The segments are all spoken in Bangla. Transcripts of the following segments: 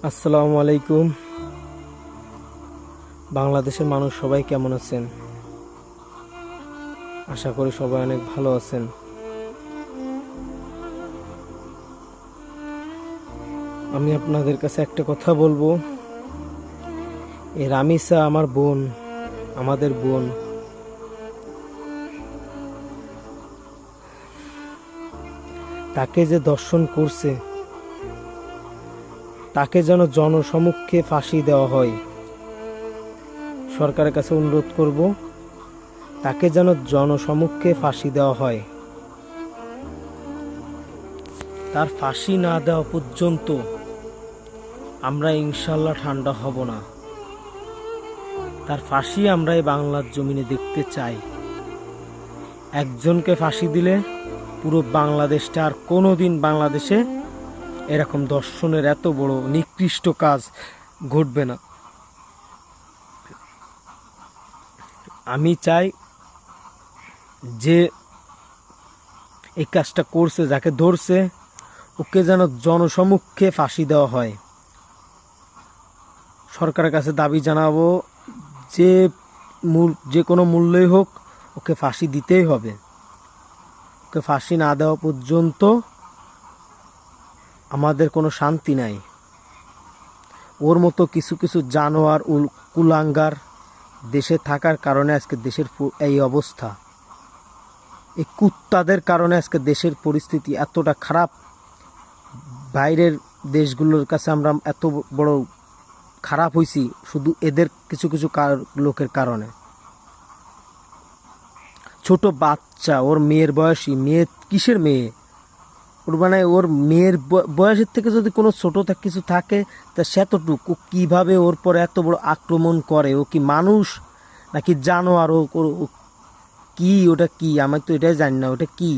আসসালামু আলাইকুম। বাংলাদেশের মানুষ সবাই কেমন আছেন? আশা করি সবাই অনেক ভালো আছেন। আমি আপনাদের কাছে একটা কথা বলবো। এই রামিসা আমার বোন, আমাদের বোন। তাকে যে ধর্ষণ করছে তাকে যেন জনসমক্ষে ফাঁসি দেওয়া হয়। সরকারের কাছে অনুরোধ করব, তাকে যেন জনসমক্ষে ফাঁসি দেওয়া হয়। তার ফাঁসি না দেওয়া পর্যন্ত আমরা ইনশাল্লাহ ঠান্ডা হব না। তার ফাঁসি আমরা এই বাংলার জমিনে দেখতে চাই। একজনকে ফাঁসি দিলে পুরো বাংলাদেশটা আর কোনোদিন বাংলাদেশে এরকম ধর্ষণের এত বড় নিকৃষ্ট কাজ ঘটবে না। আমি চাই যে এই কাজটা করছে, যাকে ধরছে, ওকে যেন জনসমক্ষে ফাঁসি দেওয়া হয়। সরকারের কাছে দাবি জানাবো যে কোনো মূল্যই হোক ওকে ফাঁসি দিতেই হবে। ওকে ফাঁসি না দেওয়া পর্যন্ত আমাদের কোনো শান্তি নাই। ওর মতো কিছু কিছু জানোয়ার কুলাঙ্গার দেশে থাকার কারণে আজকে দেশের এই অবস্থা। এই কুত্তাদের কারণে আজকে দেশের পরিস্থিতি এতটা খারাপ। বাইরের দেশগুলোর কাছে আমরা এত বড় খারাপ হয়েছি শুধু এদের কিছু কিছু লোকের কারণে। ছোট বাচ্চা, ওর মেয়ের বয়সী, মেয়ে কিসের মেয়ে, ওর মানে ওর মেয়ের বয়সের থেকে যদি কোনো ছোটো কিছু থাকে তা সেতটুকু কীভাবে ওর পরে এত বড় আক্রমণ করে? ও কি মানুষ নাকি জানোয়ার? ও কি, ওটা কি? আমি তো এটাই জানি না ওটা কি।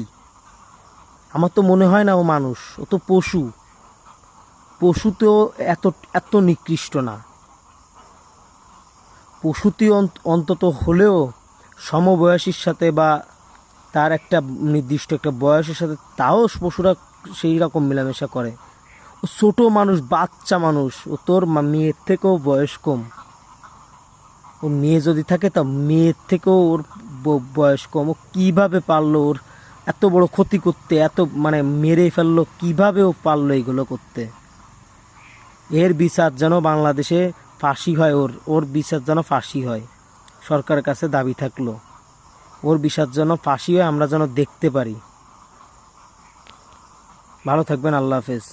আমার তো মনে হয় না ও মানুষ, ও তো পশু। পশুতেও এত এত নিকৃষ্ট না। পশুতে অন্তত হলেও সমবয়সীর সাথে বা তার একটা নির্দিষ্ট একটা বয়সের সাথে তাও পশুরা সেই রকম মেলামেশা করে। ও ছোটো মানুষ, বাচ্চা মানুষ, ও তোর মেয়ের থেকেও বয়স কম। ও মেয়ে যদি থাকে তা মেয়ের থেকেও ওর বয়স কম। ও কীভাবে পারলো ওর এত বড় ক্ষতি করতে, এত মানে মেরে ফেললো? কীভাবে ও পারলো এগুলো করতে? এর বিচার যেন বাংলাদেশে ফাঁসি হয়। ওর বিচার যেন ফাঁসি হয়। সরকারের কাছে দাবি থাকলো ওর বিচার যেন ফাঁসি হয়, আমরা যেন দেখতে পারি। ভালো থাকবেন। আল্লাহ হাফেজ।